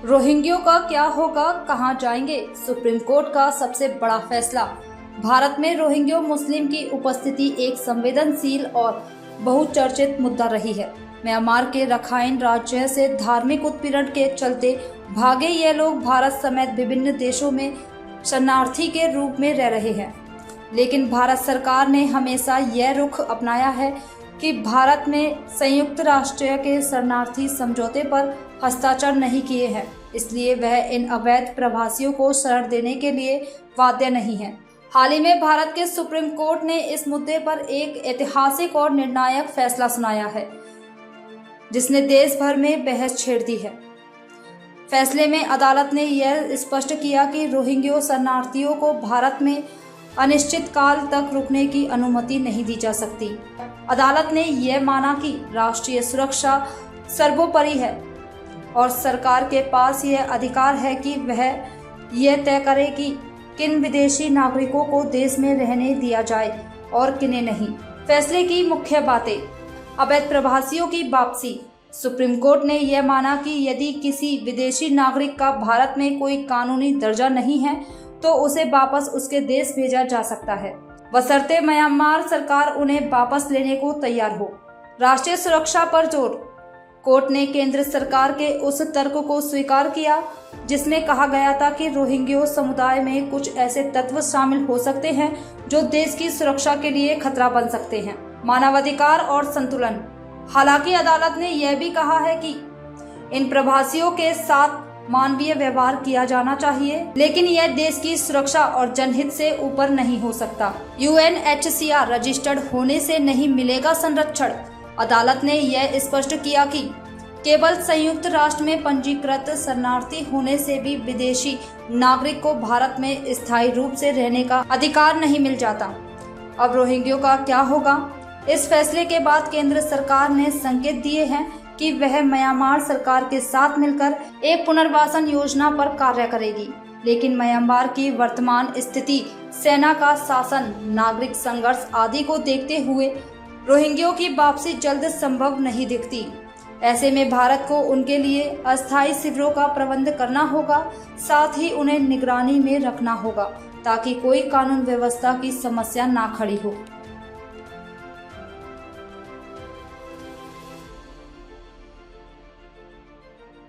रोहिंग्यों का क्या होगा, कहां जाएंगे? सुप्रीम कोर्ट का सबसे बड़ा फैसला। भारत में रोहिंग्यो मुस्लिम की उपस्थिति एक संवेदनशील और बहुचर्चित मुद्दा रही है। म्यांमार के रखाइन राज्य से धार्मिक उत्पीड़न के चलते भागे ये लोग भारत समेत विभिन्न देशों में शरणार्थी के रूप में रह रहे हैं। लेकिन भारत सरकार ने हमेशा यह रुख अपनाया है कि भारत में संयुक्त राष्ट्र के शरणार्थी समझौते पर हस्ताक्षर नहीं किए हैं, इसलिए वह इन अवैध प्रवासियों को शरण देने के लिए बाध्य नहीं है। हाल ही में भारत के सुप्रीम कोर्ट ने इस मुद्दे पर एक ऐतिहासिक और निर्णायक फैसला सुनाया है, जिसने देश भर में बहस छेड़ दी है। फैसले में अदालत ने यह स्पष्ट किया कि रोहिंग्यो शरणार्थियों को भारत में अनिश्चित काल तक रुकने की अनुमति नहीं दी जा सकती। अदालत ने यह माना कि राष्ट्रीय सुरक्षा सर्वोपरि है और सरकार के पास यह अधिकार है कि वह यह तय करे कि किन विदेशी नागरिकों को देश में रहने दिया जाए और किन्हें नहीं। फैसले की मुख्य बातें: अवैध प्रवासियों की वापसी। सुप्रीम कोर्ट ने यह माना कि यदि किसी विदेशी नागरिक का भारत में कोई कानूनी दर्जा नहीं है तो उसे वापस उसके देश भेजा जा सकता है, बशर्ते म्यांमार सरकार उन्हें वापस लेने को तैयार हो। राष्ट्रीय सुरक्षा पर जोर। कोर्ट ने केंद्र सरकार के उस तर्क को स्वीकार किया जिसमें कहा गया था कि रोहिंग्यो समुदाय में कुछ ऐसे तत्व शामिल हो सकते हैं जो देश की सुरक्षा के लिए खतरा बन सकते हैं। मानवाधिकार और संतुलन। हालांकि अदालत ने यह भी कहा है कि इन प्रवासियों के साथ मानवीय व्यवहार किया जाना चाहिए, लेकिन यह देश की सुरक्षा और जनहित से ऊपर नहीं हो सकता। UNHCR रजिस्टर्ड होने से नहीं मिलेगा संरक्षण। अदालत ने यह स्पष्ट किया कि केवल संयुक्त राष्ट्र में पंजीकृत शरणार्थी होने से भी विदेशी नागरिक को भारत में स्थायी रूप से रहने का अधिकार नहीं मिल जाता। अब रोहिंग्यो का क्या होगा? इस फैसले के बाद केंद्र सरकार ने संकेत दिए हैं कि वह म्यांमार सरकार के साथ मिलकर एक पुनर्वासन योजना पर कार्य करेगी, लेकिन म्यांमार की वर्तमान स्थिति, सेना का शासन, नागरिक संघर्ष आदि को देखते हुए रोहिंग्यो की वापसी जल्द संभव नहीं दिखती। ऐसे में भारत को उनके लिए अस्थायी शिविरों का प्रबंध करना होगा, साथ ही उन्हें निगरानी में रखना होगा ताकि कोई कानून व्यवस्था की समस्या ना खड़ी हो।